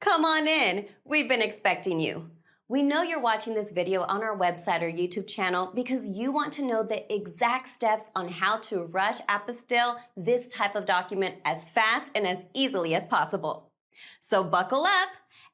Come on in. We've been expecting you. We know you're watching this video on our website or YouTube channel because you want to know the exact steps on how to rush apostille this type of document as fast and as easily as possible. So buckle up,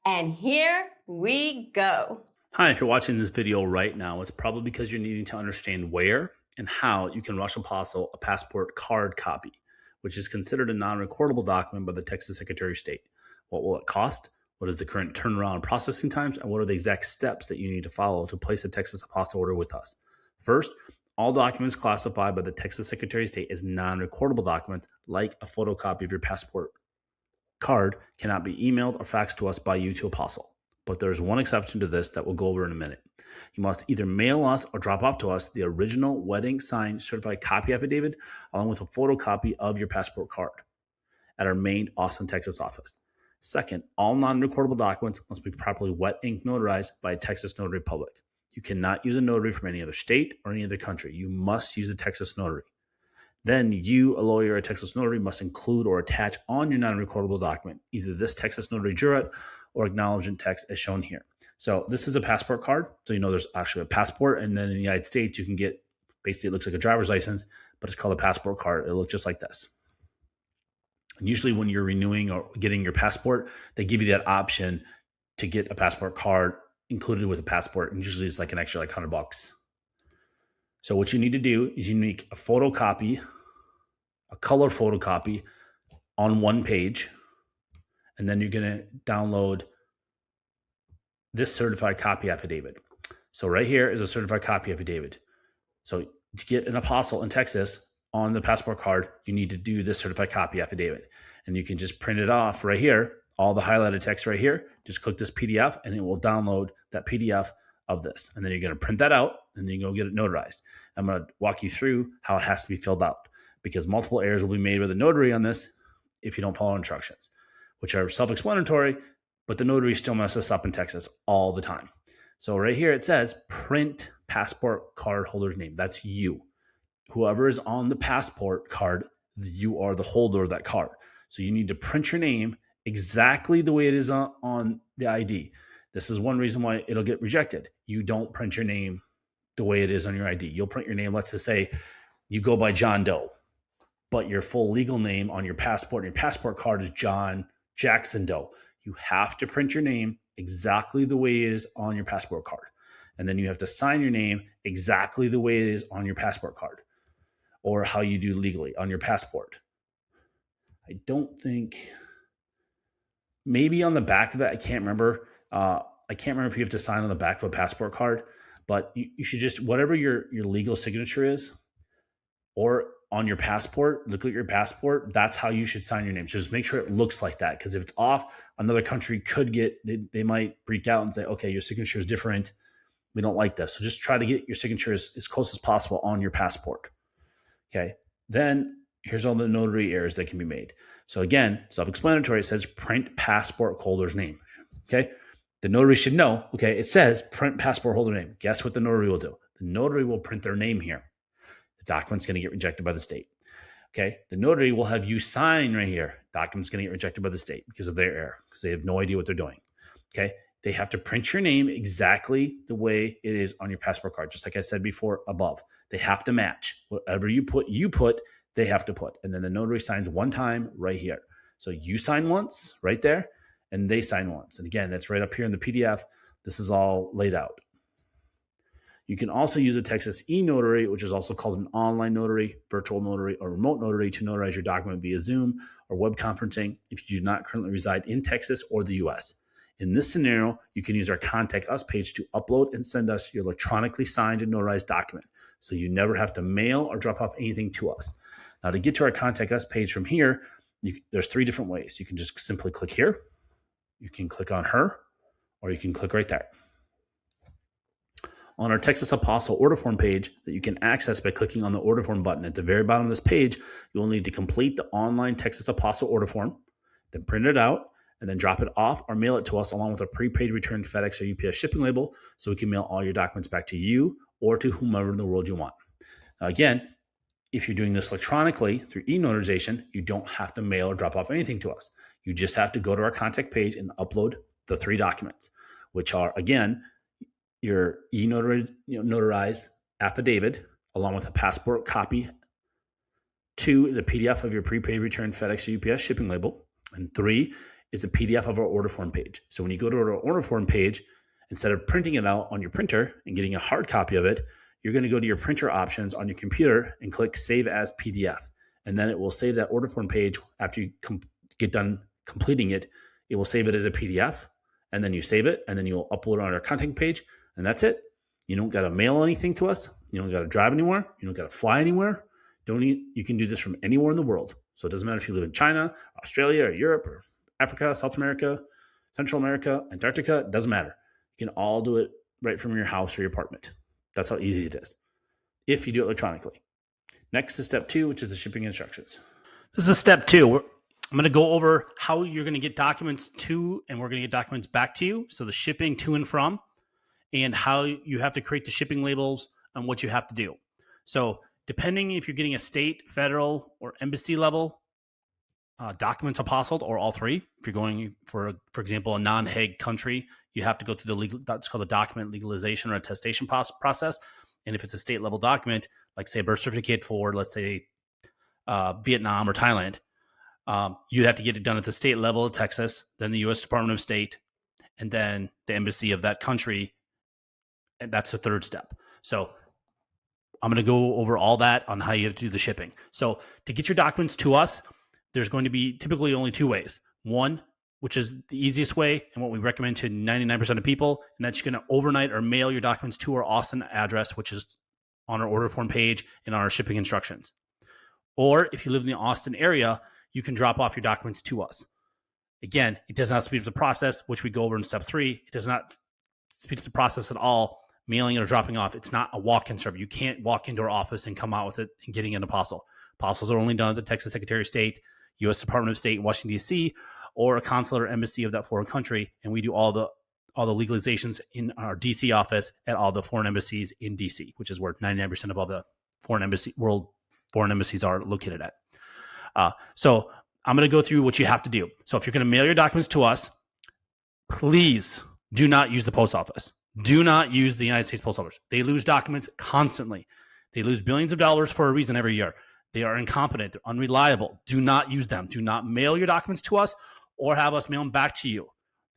and here we go. Hi, if you're watching this video right now, it's probably because you're needing to understand where and how you can rush apostille a passport card copy, which is considered a non-recordable document by the Texas Secretary of State. What will it cost? What is the current turnaround processing times? And what are the exact steps that you need to follow to place a Texas apostille order with us? First, all documents classified by the Texas Secretary of State as non-recordable documents, like a photocopy of your passport card, cannot be emailed or faxed to us by you to Apostille. But there's one exception to this that we'll go over in a minute. You must either mail us or drop off to us the original wedding signed certified copy affidavit along with a photocopy of your passport card at our main Austin, Texas office. Second, all non-recordable documents must be properly wet ink notarized by a Texas notary public. You cannot use a notary from any other state or any other country. You must use a Texas notary. Then you, a lawyer or a Texas notary, must include or attach on your non-recordable document either this Texas notary jurat or acknowledgement text as shown here. So this is a passport card. So you know there's actually a passport, and then in the United States you can get, basically it looks like a driver's license, but it's called a passport card. It looks just like this. And usually when you're renewing or getting your passport, they give you that option to get a passport card included with a passport, and usually it's like an extra like $100. So what you need to do is you make a photocopy, a color photocopy on one page, and then you're going to download this certified copy affidavit. So right here is a certified copy affidavit. So to get an apostille in Texas on the passport card, you need to do this certified copy affidavit. And you can just print it off right here, all the highlighted text right here. Just click this PDF and it will download that PDF of this. And then you're going to print that out and then you go get it notarized. I'm going to walk you through how it has to be filled out because multiple errors will be made by the notary on this if you don't follow instructions, which are self-explanatory, but the notary still messes up in Texas all the time. So right here it says print passport card holder's name. That's you. Whoever is on the passport card, you are the holder of that card. So you need to print your name exactly the way it is on the ID. This is one reason why it'll get rejected. You don't print your name the way it is on your ID. You'll print your name, let's just say you go by John Doe, but your full legal name on your passport and your passport card is John Jackson Doe. You have to print your name exactly the way it is on your passport card. And then you have to sign your name exactly the way it is on your passport card or how you do legally on your passport. I don't think, maybe on the back of that, I can't remember. I can't remember if you have to sign on the back of a passport card, but you should just, whatever your legal signature is, or on your passport, look at your passport, that's how you should sign your name. So just make sure it looks like that, because if it's off, another country could get, they might freak out and say, okay, your signature is different. We don't like this. So just try to get your signature as close as possible on your passport. Okay. Then here's all the notary errors that can be made. So again, self-explanatory, it says print passport holder's name. Okay. The notary should know, okay, it says print passport holder name. Guess what the notary will do? The notary will print their name here. The document's going to get rejected by the state. Okay. The notary will have you sign right here. Document's going to get rejected by the state because of their error, because they have no idea what they're doing. Okay. They have to print your name exactly the way it is on your passport card. Just like I said before above, they have to match whatever you put, they have to put. And then the notary signs one time right here. So you sign once right there and they sign once. And again, that's right up here in the PDF. This is all laid out. You can also use a Texas e-notary, which is also called an online notary, virtual notary, or remote notary to notarize your document via Zoom or web conferencing if you do not currently reside in Texas or the US. In this scenario, you can use our Contact Us page to upload and send us your electronically signed and notarized document, so you never have to mail or drop off anything to us. Now, to get to our Contact Us page from here, there's three different ways. You can just simply click here, you can click on her, or you can click right there. On our Texas Apostille order form page that you can access by clicking on the order form button at the very bottom of this page, you will need to complete the online Texas Apostille order form, then print it out, and then drop it off or mail it to us along with a prepaid return FedEx or UPS shipping label so we can mail all your documents back to you or to whomever in the world you want. Now, again, if you're doing this electronically through e-notarization, you don't have to mail or drop off anything to us. You just have to go to our contact page and upload the 3 documents, which are, again, your notarized affidavit along with a passport copy. 2 is a PDF of your prepaid return FedEx or UPS shipping label. And 3 is a PDF of our order form page. So when you go to our order form page, instead of printing it out on your printer and getting a hard copy of it, you're going to go to your printer options on your computer and click Save as PDF. And then it will save that order form page after you get done completing it. It will save it as a PDF, and then you save it, and then you'll upload it on our contact page, and that's it. You don't got to mail anything to us. You don't got to drive anywhere. You don't got to fly anywhere. You can do this from anywhere in the world. So it doesn't matter if you live in China, Australia, or Europe, or Africa, South America, Central America, Antarctica. It doesn't matter. You can all do it right from your house or your apartment. That's how easy it is if you do it electronically. Next is step 2, which is the shipping instructions. This is step 2. I'm going to go over how you're going to get documents to, and we're going to get documents back to you. So the shipping to and from, and how you have to create the shipping labels and what you have to do. So depending if you're getting a state, federal, or embassy level documents apostilled, or all 3. If you're going for example, a non-Hague country, you have to go through that's called the document legalization or attestation process. And if it's a state level document, like say a birth certificate for, let's say, Vietnam or Thailand, you'd have to get it done at the state level of Texas, then the U.S. Department of State, and then the embassy of that country. And that's the 3rd step. So I'm going to go over all that on how you have to do the shipping. So to get your documents to us, there's going to be typically only 2 ways. One, which is the easiest way and what we recommend to 99% of people, and that's you're going to overnight or mail your documents to our Austin address, which is on our order form page and on our shipping instructions. Or if you live in the Austin area, you can drop off your documents to us. Again, it does not speed up the process, which we go over in step 3. It does not speed up the process at all, mailing it or dropping off. It's not a walk-in service. You can't walk into our office and come out with it and getting an apostle. Apostles are only done at the Texas Secretary of State, U.S. Department of State in Washington, D.C., or a consulate or embassy of that foreign country, and we do all the legalizations in our D.C. office at all the foreign embassies in D.C., which is where 99% of all the world foreign embassies are located at. So I'm going to go through what you have to do. So if you're going to mail your documents to us, please do not use the post office. Do not use the United States Post Office. They lose documents constantly. They lose billions of dollars for a reason every year. They are incompetent. They're unreliable. Do not use them. Do not mail your documents to us or have us mail them back to you,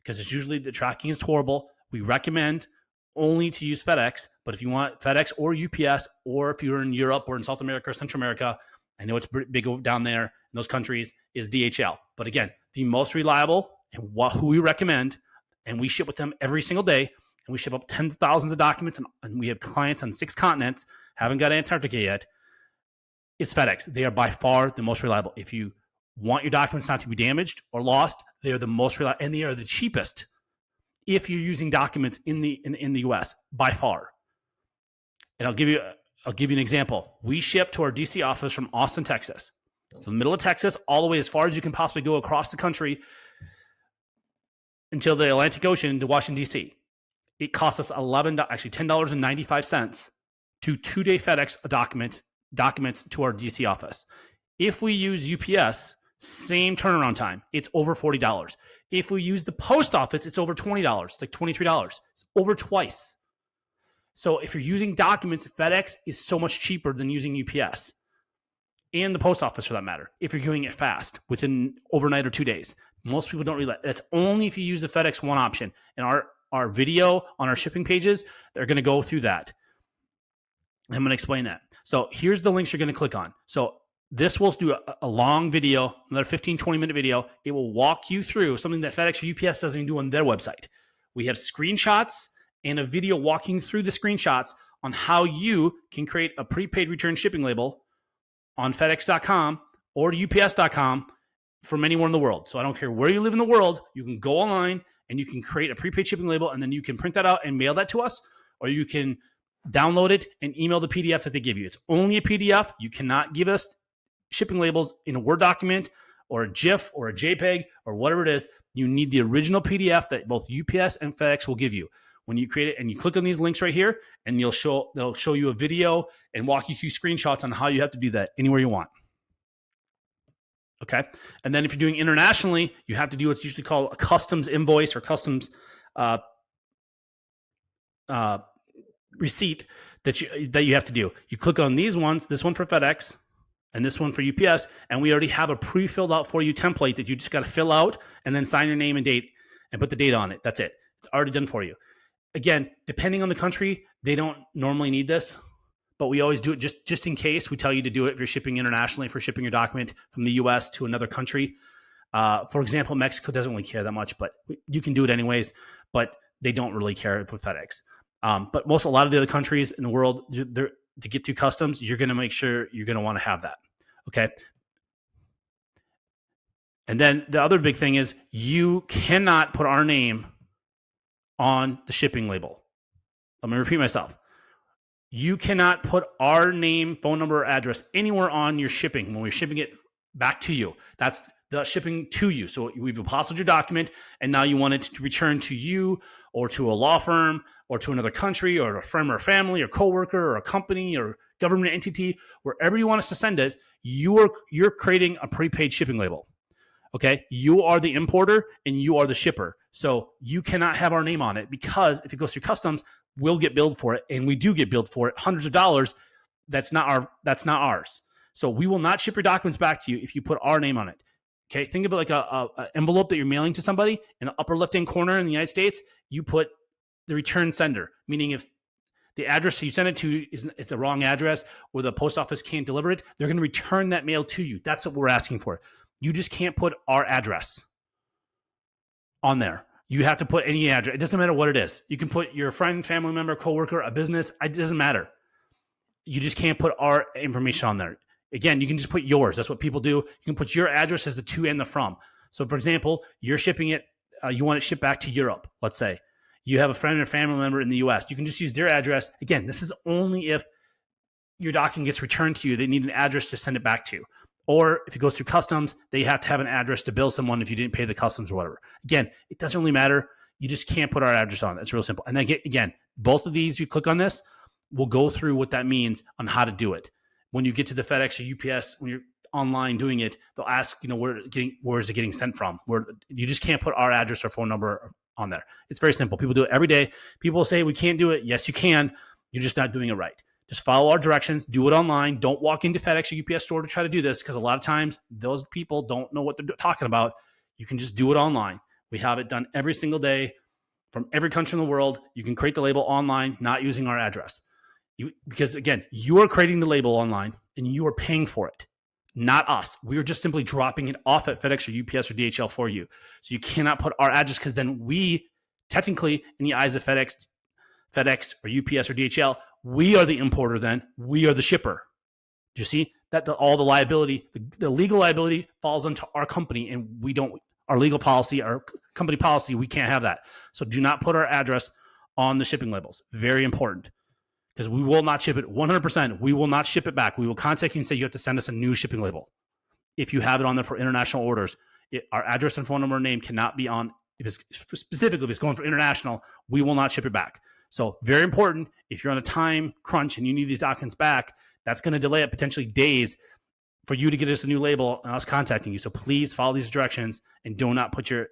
because it's usually the tracking is horrible. We recommend only to use FedEx, but if you want FedEx or UPS, or if you're in Europe or in South America or Central America, I know it's big down there in those countries, is DHL. But again, the most reliable and who we recommend, and we ship with them every single day, and we ship up tens of thousands of documents, and we have clients on 6 continents, haven't got Antarctica yet, it's FedEx. They are by far the most reliable. If you want your documents not to be damaged or lost, they are the most reliable, and they are the cheapest if you're using documents in the US by far. And I'll give you an example. We ship to our DC office from Austin, Texas. So the middle of Texas, all the way as far as you can possibly go across the country until the Atlantic Ocean to Washington, D.C. It costs us $10.95 to 2-day FedEx documents to our DC office. If we use UPS, same turnaround time, it's over $40. If we use the post office, it's over $20. It's like $23. It's over twice. So if you're using documents, FedEx is so much cheaper than using UPS and the post office for that matter, if you're doing it fast within overnight or 2 days. Most people don't realize that's only if you use the FedEx One option. And our video on our shipping pages, they're going to go through that. I'm going to explain that. So here's the links you're going to click on. So this will do a long video, another 15, 20-minute video. It will walk you through something that FedEx or UPS doesn't even do on their website. We have screenshots and a video walking through the screenshots on how you can create a prepaid return shipping label on FedEx.com or UPS.com from anywhere in the world. So I don't care where you live in the world, you can go online and you can create a prepaid shipping label, and then you can print that out and mail that to us, or you can download it and email the PDF that they give you. It's only a PDF. You cannot give us shipping labels in a Word document or a GIF or a JPEG or whatever it is. You need the original PDF that both UPS and FedEx will give you. When you create it, and you click on these links right here, and they'll show you a video and walk you through screenshots on how you have to do that anywhere you want. Okay. And then if you're doing internationally, you have to do what's usually called a customs invoice or customs uh, uh, receipt that you have to do. You click on these ones, this one for FedEx and this one for UPS, and we already have a pre-filled out for you template that you just got to fill out and then sign your name and date and put the date on it. That's it. It's already done for you. Again, depending on the country, they don't normally need this, but we always do it just in case. We tell you to do it if you're shipping internationally, for shipping your document from the US to another country. For example, Mexico doesn't really care that much, but you can do it anyways, but they don't really care with FedEx. But a lot of the other countries in the world, to get through customs, you're going to make sure you're going to want to have that. Okay. And then the other big thing is you cannot put our name on the shipping label. Let me repeat myself. You cannot put our name, phone number, or address anywhere on your shipping when we're shipping it back to you. That's the shipping to you. So we've apostilled your document, and now you want it to return to you or to a law firm or to another country or a friend or family or coworker or a company or government entity, wherever you want us to send it. You're creating a prepaid shipping label. Okay, you are the importer and you are the shipper. So you cannot have our name on it, because if it goes through customs, we'll get billed for it, and we do get billed for it, hundreds of dollars. That's not ours. So we will not ship your documents back to you if you put our name on it. Okay, think of it like a envelope that you're mailing to somebody. In the upper left-hand corner in the United States, you put the return sender, meaning if the address you send it to it's a wrong address or the post office can't deliver it, they're going to return that mail to you. That's what we're asking for. You just can't put our address on there. You have to put any address. It doesn't matter what it is. You can put your friend, family member, coworker, a business. It doesn't matter. You just can't put our information on there. Again, you can just put yours. That's what people do. You can put your address as the to and the from. So, for example, you're shipping it. You want it shipped back to Europe, let's say. You have a friend or family member in the US. You can just use their address. Again, this is only if your document gets returned to you. They need an address to send it back to. Or if it goes through customs, they have to have an address to bill someone if you didn't pay the customs or whatever. Again, it doesn't really matter. You just can't put our address on it. It's real simple. And then again, both of these, you click on this, we'll go through what that means on how to do it. When you get to the FedEx or UPS, when you're online doing it, they'll ask, where is it getting sent from? Where you just can't put our address or phone number on there. It's very simple. People do it every day. People say we can't do it. Yes, you can. You're just not doing it right. Just follow our directions. Do it online. Don't walk into FedEx or UPS store to try to do this, because a lot of times those people don't know what they're talking about. You can just do it online. We have it done every single day from every country in the world. You can create the label online, not using our address. Because again, you are creating the label online and you are paying for it, not us. We are just simply dropping it off at FedEx or UPS or DHL for you. So you cannot put our address, because then we technically, in the eyes of FedEx or UPS or DHL, we are the importer. Then we are the shipper. Do you see that all the liability, the legal liability falls onto our company, and we don't. Our legal policy, our company policy, we can't have that. So do not put our address on the shipping labels. Very important, because we will not ship it 100%. We will not ship it back. We will contact you and say you have to send us a new shipping label. If you have it on there for international orders, our address and phone number and name cannot be on. Specifically, if it's going for international, we will not ship it back. So very important. If you're on a time crunch and you need these documents back, that's going to delay it potentially days for you to get us a new label and us contacting you. So please follow these directions and do not put your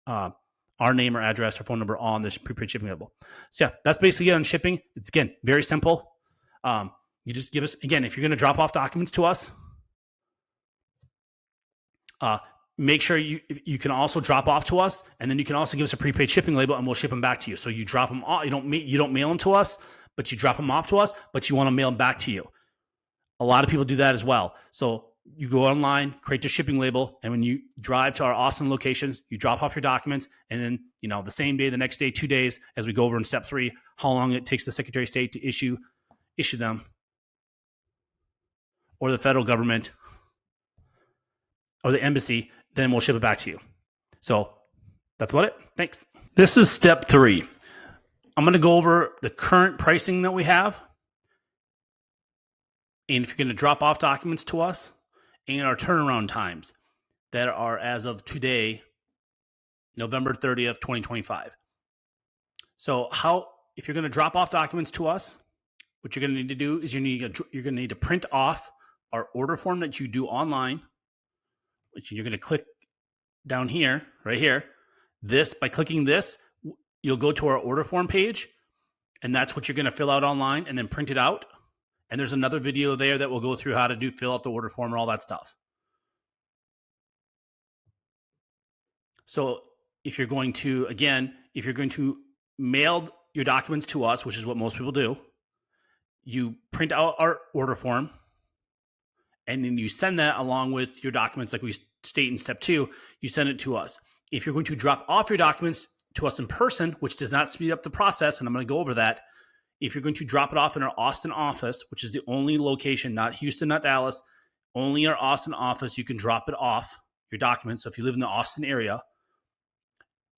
our name or address or phone number on the prepaid shipping label. So yeah, that's basically it on shipping. It's, again, very simple. You just give us, again, if you're going to drop off documents to us, make sure you can also drop off to us, and then you can also give us a prepaid shipping label, and we'll ship them back to you. So you drop them off. You don't mail them to us, but you drop them off to us, but you want to mail them back to you. A lot of people do that as well. So you go online, create the shipping label, and when you drive to our Austin locations, you drop off your documents, and then the same day, the next day, 2 days, as we go over in step 3, how long it takes the Secretary of State to issue them, or the federal government, or the embassy, then we'll ship it back to you. So that's about it. Thanks. This is step 3. I'm going to go over the current pricing that we have, and if you're going to drop off documents to us, and our turnaround times that are as of today, November 30th, 2025. So if you're going to drop off documents to us, what you're going to need to do is you're going to need to print off our order form that you do online, which you're going to click down here, right here. This, by clicking this, you'll go to our order form page, and that's what you're going to fill out online and then print it out. And there's another video there that will go through how to fill out the order form and all that stuff. So if you're going to mail your documents to us, which is what most people do, you print out our order form, and then you send that along with your documents like we state in step 2, you send it to us. If you're going to drop off your documents to us in person, which does not speed up the process, and I'm going to go over that, if you're going to drop it off in our Austin office, which is the only location, not Houston, not Dallas, only our Austin office, you can drop it off, your documents. So if you live in the Austin area,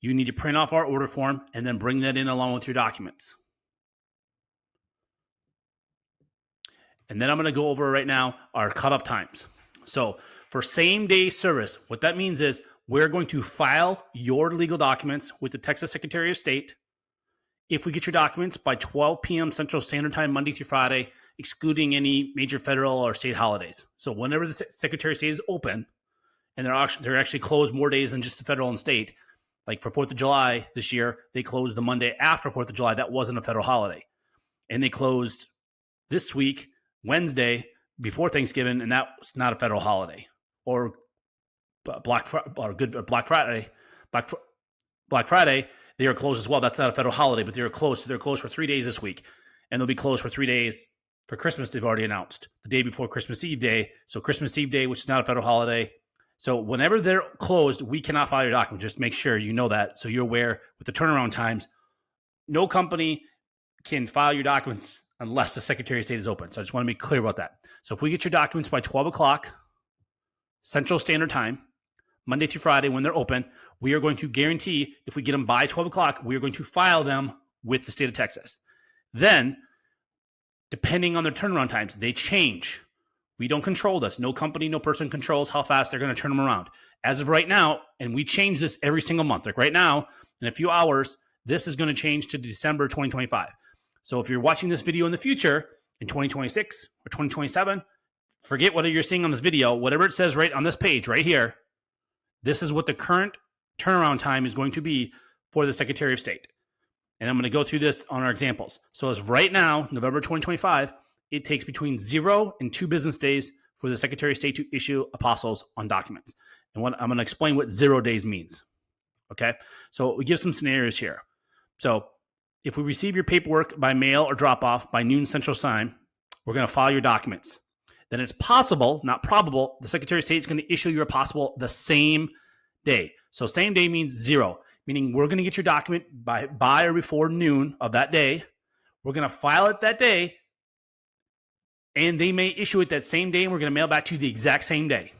you need to print off our order form and then bring that in along with your documents. And then I'm going to go over right now our cutoff times. So for same day service, what that means is we're going to file your legal documents with the Texas Secretary of State if we get your documents by 12 p.m. Central Standard Time, Monday through Friday, excluding any major federal or state holidays. So whenever the Secretary of State is open, and they're actually closed more days than just the federal and state, like for 4th of July this year, they closed the Monday after 4th of July. That wasn't a federal holiday. And they closed this week, Wednesday, before Thanksgiving, and that was not a federal holiday. Or Black Friday, they are closed as well. That's not a federal holiday, but they're closed. So they're closed for 3 days this week, and they'll be closed for 3 days for Christmas. They've already announced the day before Christmas Eve Day. So Christmas Eve Day, which is not a federal holiday. So whenever they're closed, we cannot file your document. Just make sure you know that, so you're aware with the turnaround times. No company can file your documents unless the Secretary of State is open. So I just want to be clear about that. So if we get your documents by 12 o'clock Central Standard Time, Monday through Friday when they're open, we are going to guarantee if we get them by 12 o'clock, we are going to file them with the state of Texas. Then, depending on their turnaround times, they change. We don't control this. No company, no person controls how fast they're going to turn them around. As of right now, and we change this every single month. Like right now, in a few hours, this is going to change to December 2025. So if you're watching this video in the future, in 2026 or 2027, forget what you're seeing on this video. Whatever it says right on this page right here, this is what the current turnaround time is going to be for the Secretary of State. And I'm going to go through this on our examples. So as right now, November 2025, it takes between 0 and 2 business days for the Secretary of State to issue apostils on documents. And I'm going to explain what 0 days means. Okay? So we give some scenarios here. So if we receive your paperwork by mail or drop off by noon Central Time, we're going to file your documents. Then it's possible, not probable, the Secretary of State is going to issue your apostille the same day. So same day means 0, meaning we're going to get your document by or before noon of that day. We're going to file it that day, and they may issue it that same day, and we're going to mail back to you the exact same day.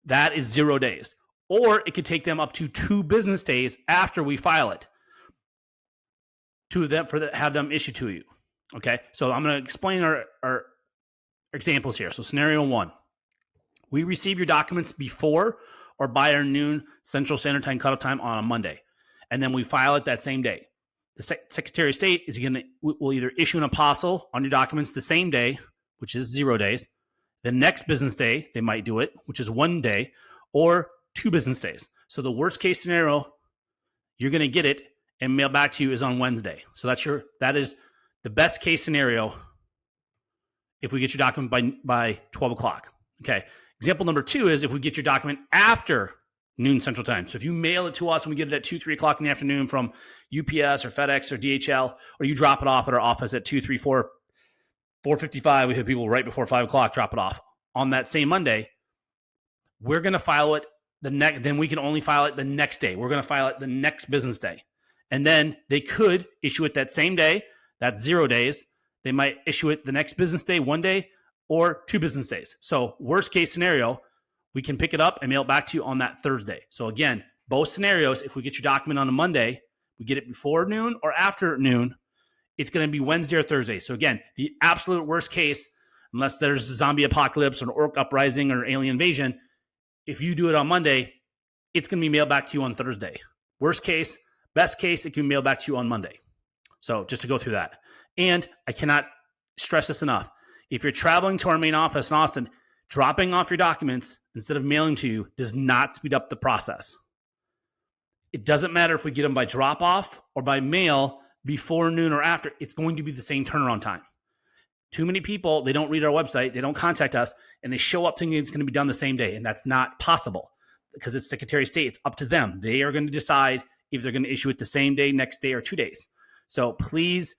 That is 0 days. Or it could take them up to 2 business days after we file it to them have them issued to you. Okay, so I'm going to explain our examples here. So scenario 1, we receive your documents before or by our noon Central Standard Time cutoff time on a Monday, and then we file it that same day. The Secretary of State will either issue an apostille on your documents the same day, which is 0 days. The next business day, they might do it, which is 1 day, or 2 business days. So the worst case scenario, you're going to get it and mail back to you is on Wednesday. So that is the best case scenario if we get your document by 12 o'clock. Okay. Example number 2 is if we get your document after noon Central Time. So if you mail it to us and we get it at 2, 3 o'clock in the afternoon from UPS or FedEx or DHL, or you drop it off at our office at 2, 3, 4, 4:55, we have people right before 5 o'clock drop it off on that same Monday, we're going to file it then we can only file it the next day. We're going to file it the next business day. And then they could issue it that same day. That's 0 days. They might issue it the next business day, 1 day, or 2 business days. So worst case scenario, we can pick it up and mail it back to you on that Thursday. So again, both scenarios, if we get your document on a Monday, we get it before noon or after noon, it's going to be Wednesday or Thursday. So again, the absolute worst case, unless there's a zombie apocalypse or an orc uprising or alien invasion, if you do it on Monday, it's going to be mailed back to you on Thursday. Worst case, best case, it can be mailed back to you on Monday. So just to go through that. And I cannot stress this enough. If you're traveling to our main office in Austin, dropping off your documents instead of mailing to you does not speed up the process. It doesn't matter if we get them by drop off or by mail before noon or after, it's going to be the same turnaround time. Too many people, they don't read our website, they don't contact us, and they show up thinking it's going to be done the same day. And that's not possible because it's Secretary of State. It's up to them. They are going to decide if they're going to issue it the same day, next day, or 2 days. So please,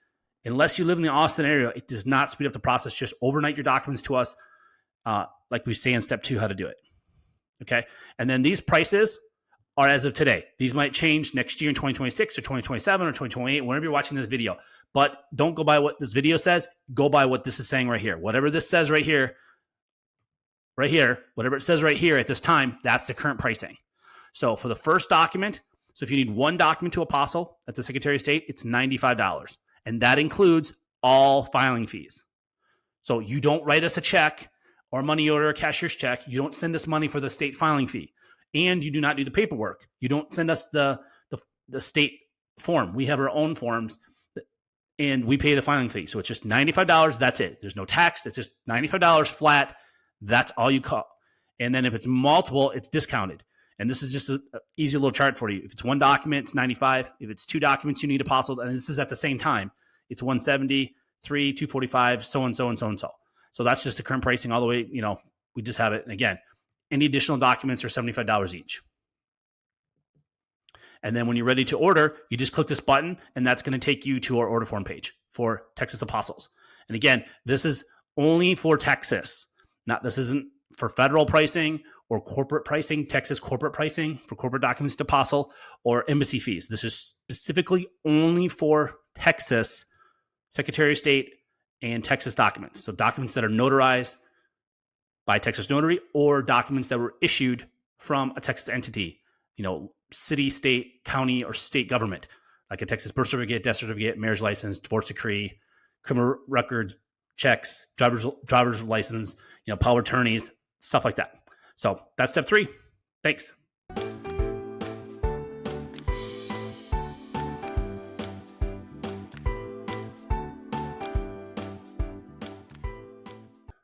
unless you live in the Austin area, it does not speed up the process. Just overnight your documents to us, like we say in step 2, how to do it. Okay. And then these prices are as of today. These might change next year in 2026 or 2027 or 2028, whenever you're watching this video. But don't go by what this video says. Go by what this is saying right here. Whatever this says right here, whatever it says right here at this time, that's the current pricing. So for the first document, so if you need one document to Apostille at the Secretary of State, it's $95. And that includes all filing fees. So you don't write us a check or a money order, a cashier's check. You don't send us money for the state filing fee. And you do not do the paperwork. You don't send us the state form. We have our own forms, and we pay the filing fee. So it's just $95. That's it. There's no tax. It's just $95 flat. That's all you call. And then if it's multiple, it's discounted. And this is just an easy little chart for you. If it's one document, it's $95. If it's 2 documents, you need Apostille, and this is at the same time, it's $170, 3, $245, so and so and so and so. So that's just the current pricing all the way. We just have it. And again, any additional documents are $75 each. And then when you're ready to order, you just click this button, and that's going to take you to our order form page for Texas Apostilles. And again, this is only for Texas. This isn't for federal pricing or corporate pricing, Texas corporate pricing for corporate documents to Apostille or embassy fees. This is specifically only for Texas Secretary of State and Texas documents. So documents that are notarized by Texas Notary or documents that were issued from a Texas entity, city, state, county, or state government, like a Texas birth certificate, death certificate, marriage license, divorce decree, criminal records, checks, driver's license, power of attorneys, stuff like that. So that's step 3. Thanks.